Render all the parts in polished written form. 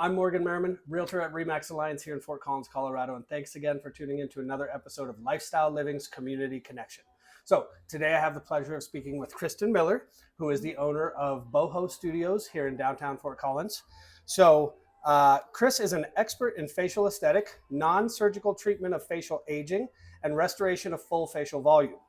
I'm Morgan Merriman, realtor at RE/MAX Alliance here in Fort Collins, Colorado, and thanks again for tuning in to another episode of Lifestyle Living's Community Connection. So today I have the pleasure of speaking with Kristen Miller, who is the owner of Boho Studios here in downtown Fort Collins. So Kris is an expert in facial aesthetic, non-surgical treatment of facial aging, and restoration of full facial volume.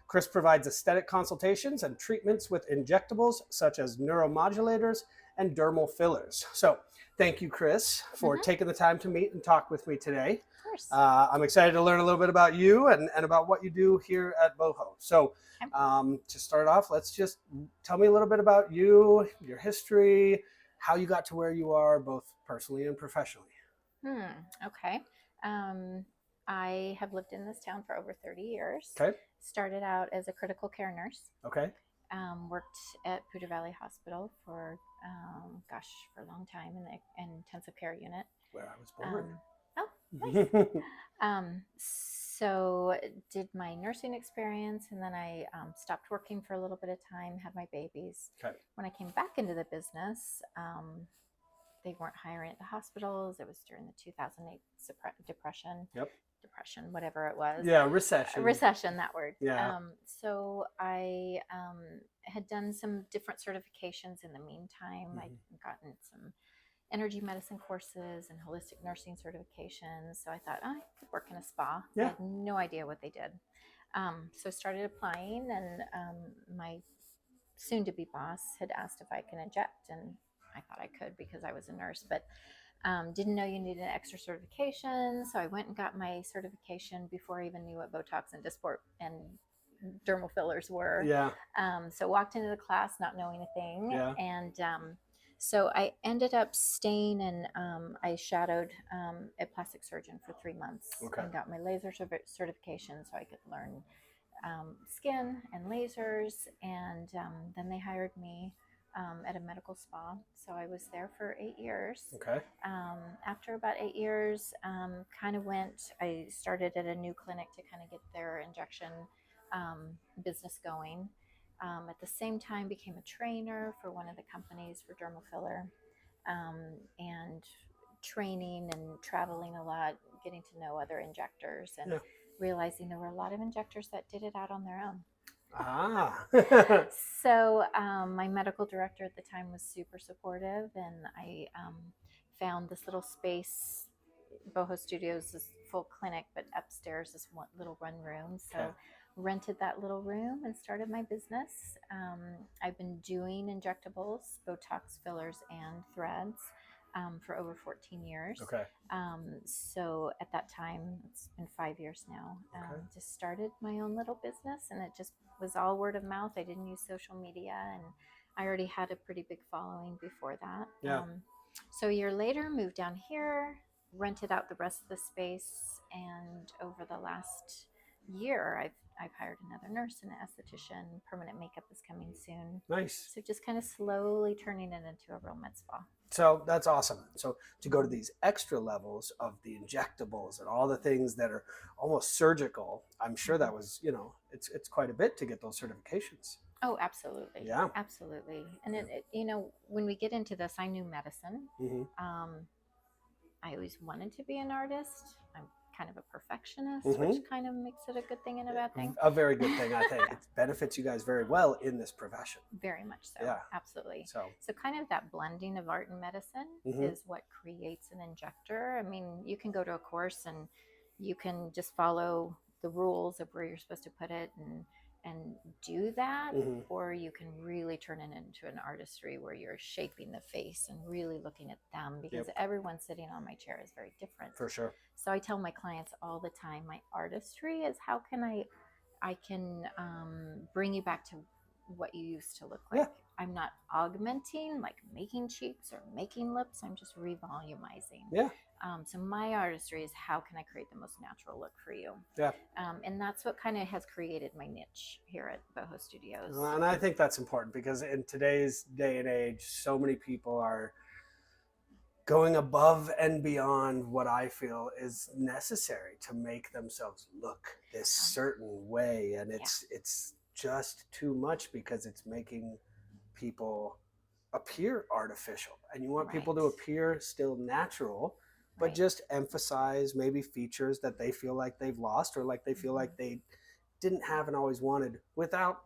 Kris provides aesthetic consultations and treatments with injectables such as neuromodulators and dermal fillers. So thank you, Kris, for taking the time to meet and talk with me today. Of course. I'm excited to learn a little bit about you and about what you do here at Boho. So to start off, let's just tell me a little bit about you, your history, how you got to where you are, both personally and professionally. Okay. I have lived in this town for over 30 years. Okay. Started out as a critical care nurse. Okay. Worked at Poudre Valley Hospital for a long time in the intensive care unit. Where I was born. Nice. So did my nursing experience, and then I stopped working for a little bit of time, had my babies. Okay. When I came back into the business, they weren't hiring at the hospitals. It was during the 2008 depression. Yep. Depression, whatever it was. Yeah, recession. Recession, that word. Yeah. So I had done some different certifications in the meantime. I'd gotten some energy medicine courses and holistic nursing certifications. So I thought, I could work in a spa. Yeah. I had no idea what they did. So I started applying, and my soon-to-be boss had asked if I can inject, and I thought I could because I was a nurse, but didn't know you needed an extra certification. So I went and got my certification before I even knew what Botox and Dysport and dermal fillers were. Yeah. So walked into the class not knowing a thing. Yeah. And so I ended up staying, and I shadowed a plastic surgeon for 3 months. Okay. And got my laser certification so I could learn skin and lasers. And then they hired me at a medical spa. So I was there for 8 years. Okay. After about 8 years, I started at a new clinic to kind of get their injection business going. At the same time, became a trainer for one of the companies for dermal filler, and training and traveling a lot, getting to know other injectors, and realizing there were a lot of injectors that did it out on their own. So my medical director at the time was super supportive, and I found this little space. Boho Studios is full clinic, but upstairs is one little run room. So rented that little room and started my business. I've been doing injectables, Botox fillers, and threads for over 14 years. Okay. So at that time, it's been 5 years now, just started my own little business, and it just was all word of mouth. I didn't use social media, and I already had a pretty big following before that. Yeah. So a year later, moved down here, rented out the rest of the space, and over the last year, I've hired another nurse and an esthetician. Permanent makeup is coming soon. Nice. So just kind of slowly turning it into a real med spa. So that's awesome. So to go to these extra levels of the injectables and all the things that are almost surgical, I'm sure that was, it's quite a bit to get those certifications. Oh, absolutely. Yeah. Absolutely. And when we get into this, I knew medicine. I always wanted to be an artist. I'm kind of a perfectionist, which kind of makes it a good thing and a bad thing. A very good thing, I think. It benefits you guys very well in this profession. Very much so. Yeah. Absolutely. So kind of that blending of art and medicine is what creates an injector. I mean, you can go to a course and you can just follow the rules of where you're supposed to put it and do that, or you can really turn it into an artistry where you're shaping the face and really looking at them, because everyone sitting on my chair is very different. For sure. So I tell my clients all the time, my artistry is how can I can bring you back to what you used to look like. I'm not augmenting, like making cheeks or making lips. I'm just revolumizing. Yeah. So my artistry is how can I create the most natural look for you? Yeah. And that's what kind of has created my niche here at Boho Studios. And I think that's important because in today's day and age, so many people are going above and beyond what I feel is necessary to make themselves look this certain way. And it's just too much because it's making people appear artificial, and you want Right. people to appear still natural, but Right. just emphasize maybe features that they feel like they've lost, or like they feel like they didn't have and always wanted, without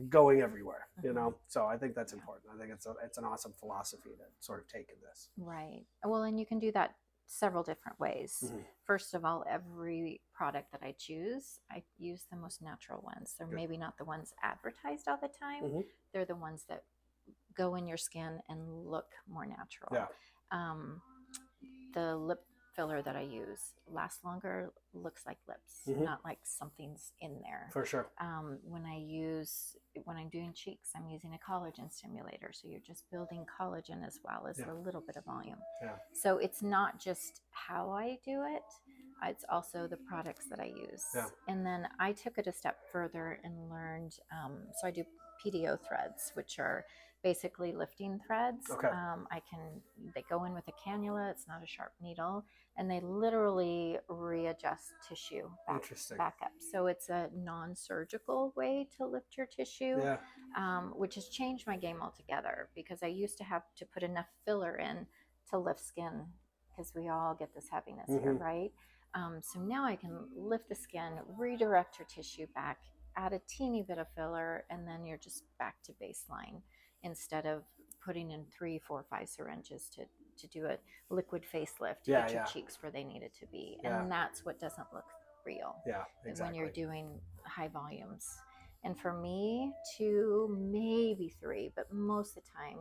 going everywhere, you know. So I think that's important. I think it's an awesome philosophy to sort of take in this. Right. Well, and you can do that several different ways. Mm-hmm. First of all, every product that I choose, I use the most natural ones. They're Good. maybe not the ones advertised all the time. Mm-hmm. They're the ones that go in your skin and look more natural. Yeah. The lip filler that I use lasts longer, looks like lips, not like something's in there. For sure. When I'm doing cheeks, I'm using a collagen stimulator. So you're just building collagen as well as a little bit of volume. Yeah. So it's not just how I do it, it's also the products that I use. Yeah. And then I took it a step further and learned, so I do PDO threads, which are basically lifting threads. Okay. They go in with a cannula. It's not a sharp needle, and they literally readjust tissue back up. So it's a non-surgical way to lift your tissue, which has changed my game altogether, because I used to have to put enough filler in to lift skin, because we all get this heaviness here, right? So now I can lift the skin, redirect your tissue back, add a teeny bit of filler, and then you're just back to baseline, instead of putting in 3, 4, 5 syringes to do a liquid facelift to get your cheeks where they needed to be. And that's what doesn't look real when you're doing high volumes. And for me, 2, maybe 3, but most of the time,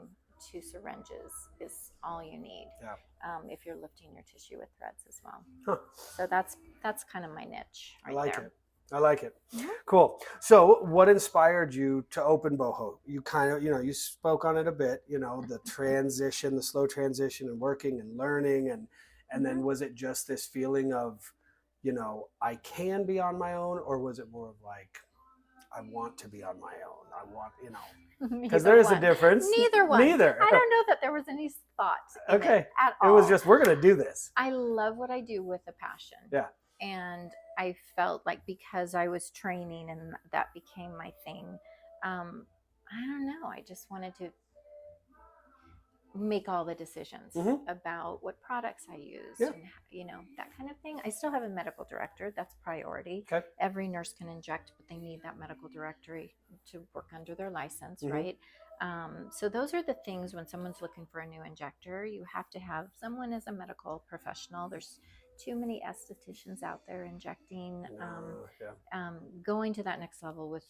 2 syringes is all you need if you're lifting your tissue with threads as well. So that's kind of my niche right there. I like it. Cool. So what inspired you to open Boho? You kind of, you spoke on it a bit, the transition, the slow transition, and working and learning. And then was it just this feeling of, I can be on my own, or was it more of like, I want to be on my own? I want, because there is a difference. Neither one. Neither. I don't know that there was any thought in it at all. It was just, we're going to do this. I love what I do with a passion. Yeah. And I felt like, because I was training and that became my thing, I don't know, I just wanted to make all the decisions about what products I use and, that kind of thing. I still have a medical director. That's priority. Okay. Every nurse can inject, but they need that medical directory to work under their license, right? So those are the things when someone's looking for a new injector, you have to have someone as a medical professional. There's too many estheticians out there injecting. Going to that next level with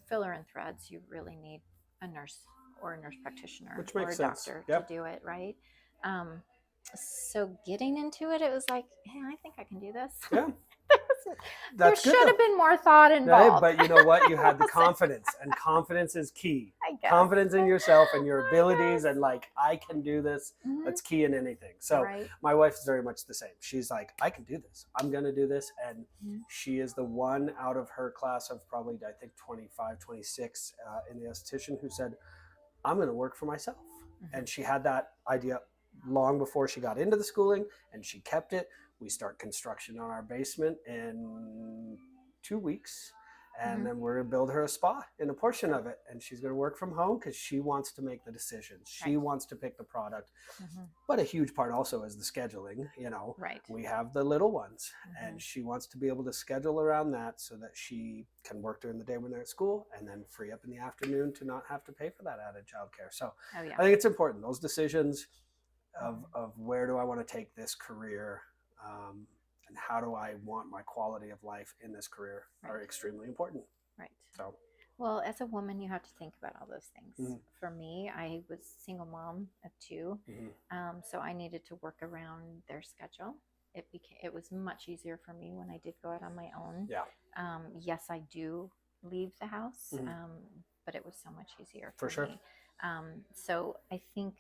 filler and threads, you really need a nurse or a nurse practitioner or a doctor to do it, right? So getting into it, it was like, hey, I think I can do this. Yeah. There should have been more thought involved. But you know what? You had the confidence, and confidence is key. Confidence in yourself and your abilities, and like, I can do this. That's key in anything. So my wife is very much the same. She's like, I can do this. I'm going to do this. And she is the one out of her class of probably, I think, 25, 26 in the esthetician who said, I'm going to work for myself. And she had that idea long before she got into the schooling, and she kept it. We start construction on our basement in 2 weeks, and then we're going to build her a spa in a portion of it. And she's going to work from home because she wants to make the decisions. She wants to pick the product. But a huge part also is the scheduling. We have the little ones, and she wants to be able to schedule around that so that she can work during the day when they're at school, and then free up in the afternoon to not have to pay for that added childcare. So I think it's important, those decisions of where do I want to take this career, and how do I want my quality of life in this career are extremely important. Right. So, well, as a woman, you have to think about all those things. For me, I was single mom of 2, so I needed to work around their schedule. It was much easier for me when I did go out on my own. Yeah. Yes, I do leave the house, but it was so much easier for me. So I think,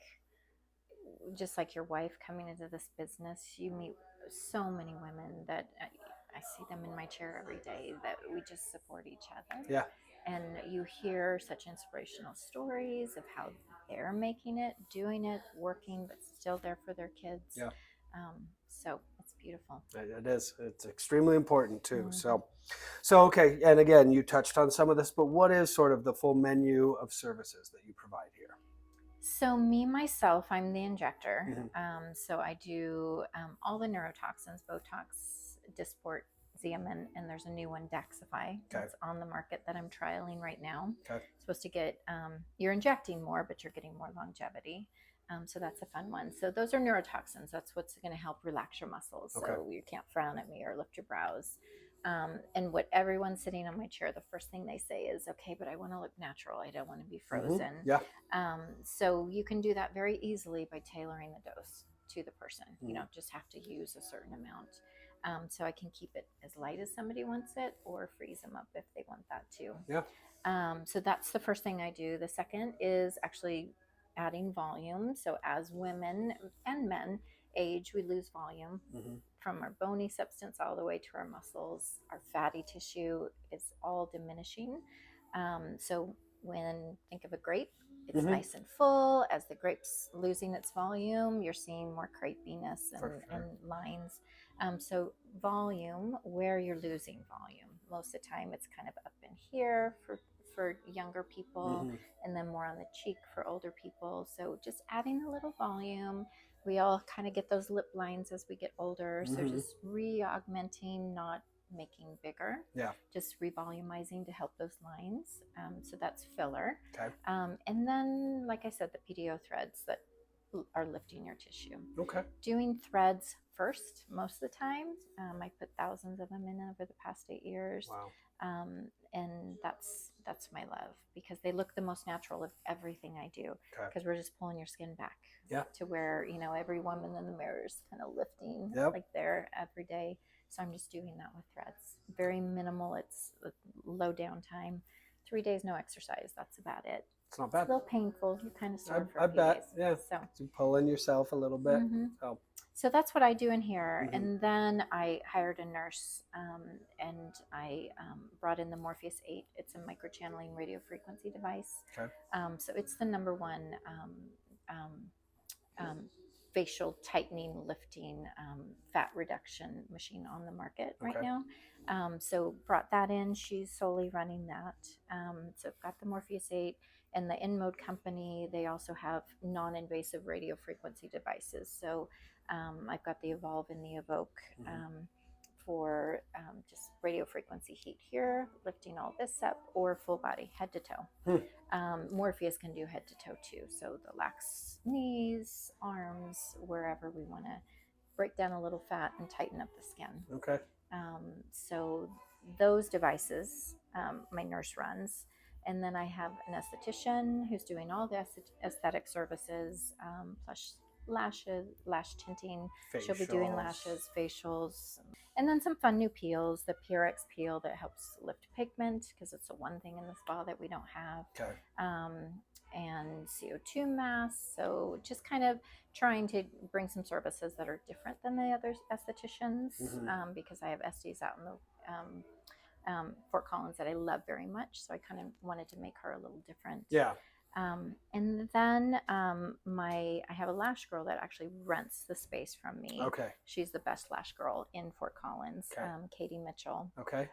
just like your wife coming into this business, you meet so many women that I see them in my chair every day, that we just support each other. Yeah. And you hear such inspirational stories of how they're making it, doing it, working, but still there for their kids. Yeah. So it's beautiful. It is. It's extremely important too. So okay. And again, you touched on some of this, but what is sort of the full menu of services that you provide here? So me myself, I'm the injector. Mm-hmm. So I do all the neurotoxins, Botox, Dysport, Xeomin, and there's a new one, Daxify, Okay. that's on the market that I'm trialing right now. Okay. Supposed to get you're injecting more, but you're getting more longevity. So that's a fun one. So those are neurotoxins. That's what's going to help relax your muscles. Okay. So you can't frown at me or lift your brows. And what everyone's sitting on my chair, the first thing they say is, okay, but I want to look natural. I don't want to be frozen. Mm-hmm. Yeah. So you can do that very easily by tailoring the dose to the person. Mm-hmm. You don't just have to use a certain amount. So I can keep it as light as somebody wants it or freeze them up if they want that too. Yeah. So that's the first thing I do. The second is actually adding volume. So as women and men age, we lose volume. Mm-hmm. From our bony substance all the way to our muscles. Our fatty tissue is all diminishing. So think of a grape, it's Mm-hmm. nice and full. As the grape's losing its volume, you're seeing more crepiness and lines. So volume, where you're losing volume. Most of the time it's kind of up in here for younger people, Mm-hmm. and then more on the cheek for older people. So just adding a little volume. We all kind of get those lip lines as we get older. So Mm-hmm. just re-augmenting, not making bigger. Yeah. Just revolumizing to help those lines. So that's filler. Okay. And then, like I said, the PDO threads that are lifting your tissue. Okay. Doing threads first most of the time. I put thousands of them in over the past 8 years. Wow. And that's my love, because they look the most natural of everything I do, because we're just pulling your skin back to where, every woman in the mirror is kind of lifting like there every day. So I'm just doing that with threads. Very minimal. It's low downtime. 3 days, no exercise. That's about it. It's not bad. It's a little painful. You kind of sore for I a few bet. days. Yeah. So you pulling yourself a little bit. Mm-hmm. So that's what I do in here. Mm-hmm. And then I hired a nurse, and I brought in the Morpheus 8. It's a microchanneling radio frequency device. Okay. So it's the number one facial tightening, lifting, fat reduction machine on the market right now. So brought that in. She's solely running that. So I've got the Morpheus 8. And the InMode company, they also have non-invasive radio frequency devices. So I've got the Evolve and the Evoke for just radio frequency heat here, lifting all this up, or full body, head to toe. Morpheus can do head to toe too. So the lax knees, arms, wherever we want to break down a little fat and tighten up the skin. Okay. So those devices my nurse runs. And then I have an esthetician who's doing all the aesthetic services, plus lashes, lash tinting. Facials. She'll be doing lashes, facials, and then some fun new peels. The PRX peel that helps lift pigment, because it's the one thing in the spa that we don't have. Okay. And CO2 masks. So just kind of trying to bring some services that are different than the other estheticians, because I have esties out in the Fort Collins that I love very much. So I kind of wanted to make her a little different. Yeah. And then I have a lash girl that actually rents the space from me. Okay. She's the best lash girl in Fort Collins, Katie Mitchell. Okay.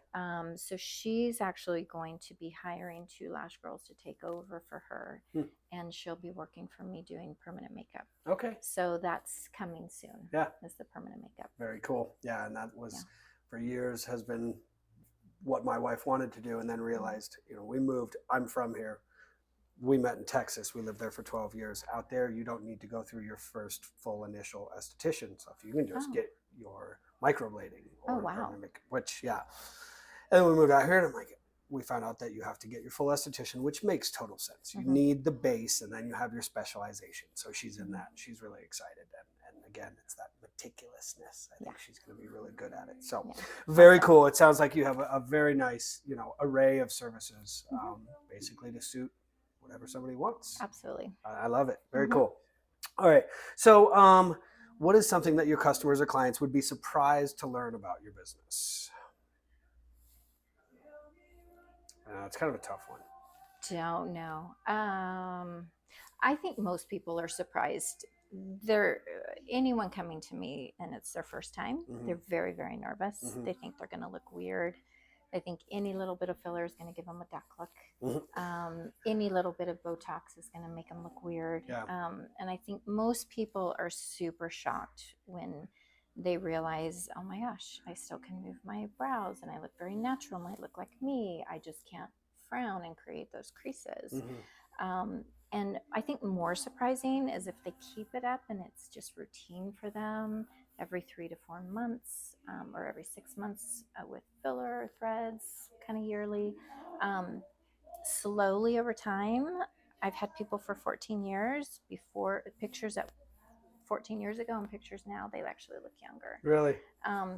So she's actually going to be hiring 2 lash girls to take over for her, and she'll be working for me doing permanent makeup. Okay. So that's coming soon. Yeah. Is the permanent makeup. Very cool. Yeah, and that was for years has been what my wife wanted to do, and then realized, we moved. I'm from here. We met in Texas. We lived there for 12 years. Out there, you don't need to go through your first full initial esthetician stuff. You can just get your microblading. Or which, And then we moved out here, and I'm like, we found out that you have to get your full esthetician, which makes total sense. You need the base, and then you have your specialization. So she's in that. She's really excited. And again, it's that meticulousness. I think she's going to be really good at it. So very cool. It sounds like you have a very nice, array of services, basically to suit whatever somebody wants. Absolutely. I love it. Very cool. All right. So what is something that your customers or clients would be surprised to learn about your business? It's kind of a tough one. Don't know. I think most people are surprised. Anyone coming to me and it's their first time, they're very, very nervous. They think they're going to look weird. They think any little bit of filler is going to give them a duck look. Any little bit of Botox is going to make them look weird. Yeah. And I think most people are super shocked when they realize, oh my gosh, I still can move my brows and I look very natural and I look like me. I just can't frown and create those creases. And I think more surprising is if they keep it up and it's just routine for them every 3 to 4 months, or every 6 months, with filler threads kind of yearly. Slowly over time, I've had people for 14 years before, pictures at 14 years ago and pictures now, they actually look younger. Really?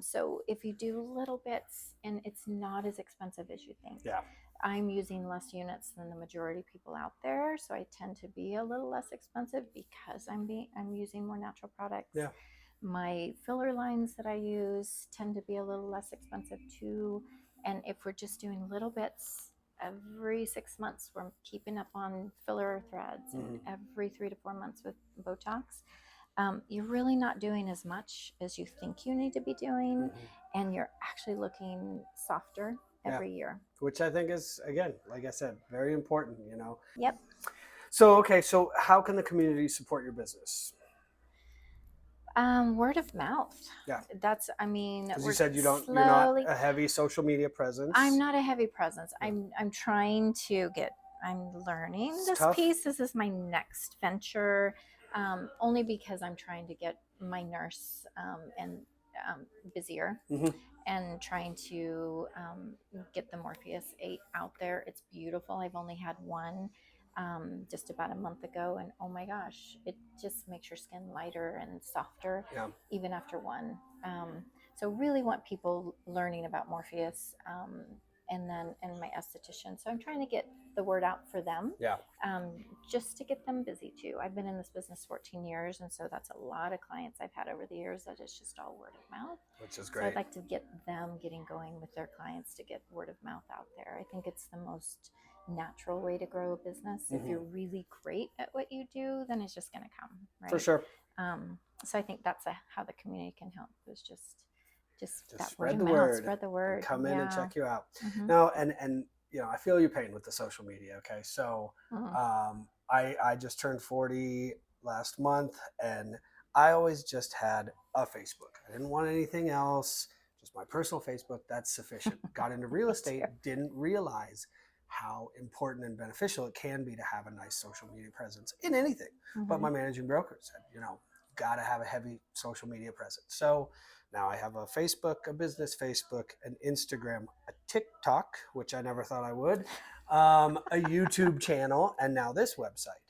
So if you do little bits, and it's not as expensive as you think. Yeah. I'm using less units than the majority of people out there, so I tend to be a little less expensive because I'm using more natural products. Yeah. My filler lines that I use tend to be a little less expensive too. And if we're just doing little bits every 6 months, we're keeping up on filler threads, and every 3 to 4 months with Botox, you're really not doing as much as you think you need to be doing, and you're actually looking softer every year. Which I think is, again, like I said, very important, you know? Yep. So, okay, so how can the community support your business? Word of mouth. Yeah. That's, I mean, Because you said you're not a heavy social media presence. I'm not a heavy presence. I'm trying to get, I'm learning this piece. This is my next venture, only because I'm trying to get my nurse and busier, and trying to get the Morpheus 8 out there. It's beautiful. I've only had one just about a month ago, and oh my gosh, it just makes your skin lighter and softer, even after one. So really want people learning about Morpheus, and my esthetician. So I'm trying to get the word out for them, just to get them busy too. I've been in this business 14 years, and so that's a lot of clients I've had over the years that it's just all word of mouth. Which is great. So I'd like to get them getting going with their clients to get word of mouth out there. I think it's the most natural way to grow a business. If you're really great at what you do, then it's just going to come, right? For sure. So I think that's how the community can help, is just that spread the word, come in and check you out. Now, and you know, I feel your pain with the social media. Okay, so I just turned 40 last month, and I always just had a Facebook. I didn't want anything else, just my personal Facebook. That's sufficient. Got into real estate, didn't realize how important and beneficial it can be to have a nice social media presence in anything. But my managing broker said, you know, got to have a heavy social media presence. So now I have a Facebook, a business Facebook, an Instagram, a TikTok, which I never thought I would, a YouTube channel, and now this website.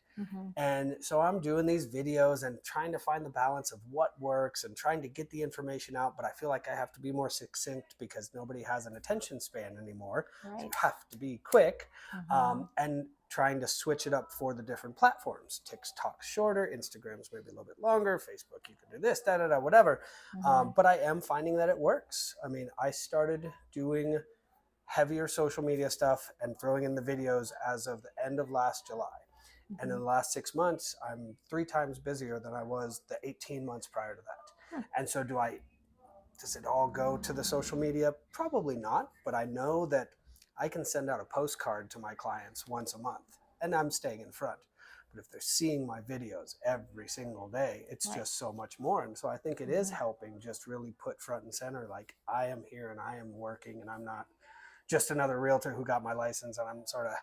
And so I'm doing these videos and trying to find the balance of what works and trying to get the information out. But I feel like I have to be more succinct because nobody has an attention span anymore. So you have to be quick, and trying to switch it up for the different platforms. TikTok's shorter, Instagram's maybe a little bit longer, Facebook, you can do this, whatever. But I am finding that it works. I mean, I started doing heavier social media stuff and throwing in the videos as of the end of last July. And in the last 6 months, I'm 3 times busier than I was the 18 months prior to that. And so does it all go to the social media? Probably not, but I know that I can send out a postcard to my clients once a month, and I'm staying in front. But if they're seeing my videos every single day, it's just so much more. And so I think it is helping just really put front and center, like, I am here and I am working, and I'm not just another realtor who got my license and I'm sort of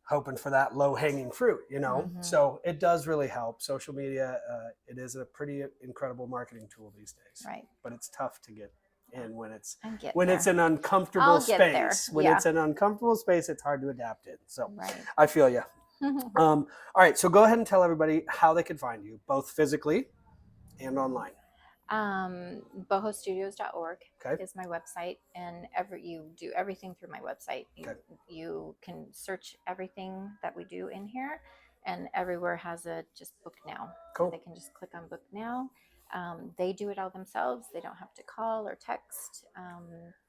hoping for that low-hanging fruit, you know? So it does really help. Social media, it is a pretty incredible marketing tool these days. Right. But it's tough to get in when it's it's an uncomfortable space. When it's an uncomfortable space, it's hard to adapt in. So I feel you. All right, so go ahead and tell everybody how they can find you, both physically and online. BohoStudios.org is my website, and you do everything through my website. You can search everything that we do in here, and everywhere has a just book now. So they can just click on book now. They do it all themselves. They don't have to call or text.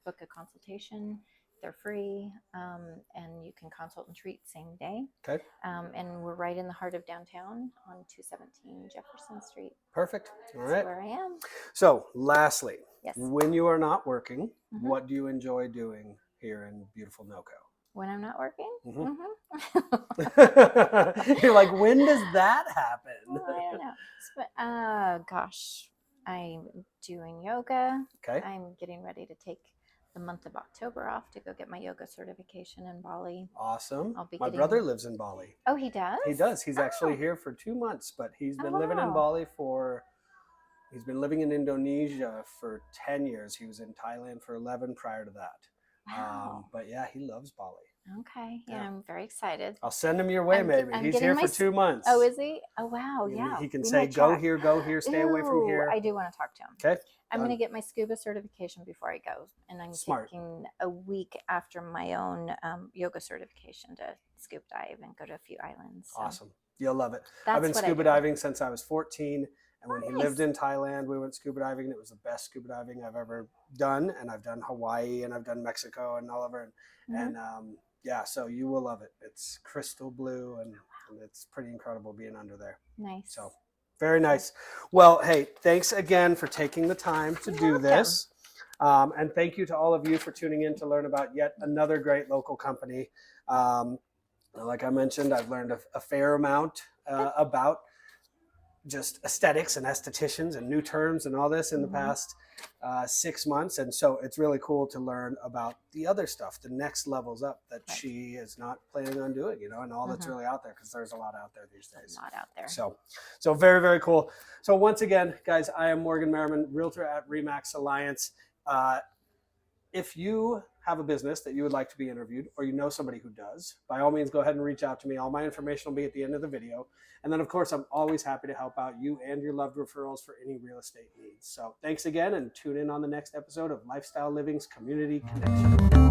Book a consultation. They're free, and you can consult and treat same day. And we're right in the heart of downtown on 217 Jefferson Street. Perfect. All right. That's where I am. So, lastly, when you are not working, what do you enjoy doing here in beautiful NoCo? When I'm not working? You're like, when does that happen? Well, I don't know. Gosh, I'm doing yoga. Okay. I'm getting ready to take the month of October off to go get my yoga certification in Bali. Awesome. I'll be My getting. brother lives in Bali. Oh, he does? He does. He's actually Oh. here for 2 months, but he's been Oh, living in wow. Bali for. He's been living in Indonesia for 10 years. He was in Thailand for 11 prior to that. Wow. But yeah, he loves Bali. Okay. Yeah, Yeah. I'm very excited. I'll send him your way, maybe. I'm He's getting here my for 2 months. Oh, is he? Oh, wow. Yeah. He can we say, might go chat. here, stay away from Ooh, here. I do want to talk to him. Okay. I'm going to done. get my scuba certification before I go, and I'm Smart. taking a week after my own yoga certification to scuba dive and go to a few islands. So Awesome. You'll love it. that's I've been what I scuba do. diving since I was 14. And when Oh, he nice. lived in Thailand, we went scuba diving. And it was the best scuba diving I've ever done. And I've done Hawaii and I've done Mexico and all over. And yeah, so you will love it. It's crystal blue and it's pretty incredible being under there. Nice. So very nice. Well, hey, thanks again for taking the time to do this. And thank you to all of you for tuning in to learn about yet another great local company. Like I mentioned, I've learned a fair amount about just aesthetics and estheticians and new terms and all this in the past 6 months. And so it's really cool to learn about the other stuff, the next levels up that she is not planning on doing, and all that's really out there, because there's a lot out there these days. A lot out there. So very, very cool. So once again, guys, I am Morgan Merriman, realtor at RE/MAX Alliance. If you have a business that you would like to be interviewed, or you know somebody who does, by all means, go ahead and reach out to me. All my information will be at the end of the video. And then, of course, I'm always happy to help out you and your loved referrals for any real estate needs. So thanks again, and tune in on the next episode of Lifestyle Living's Community Connection.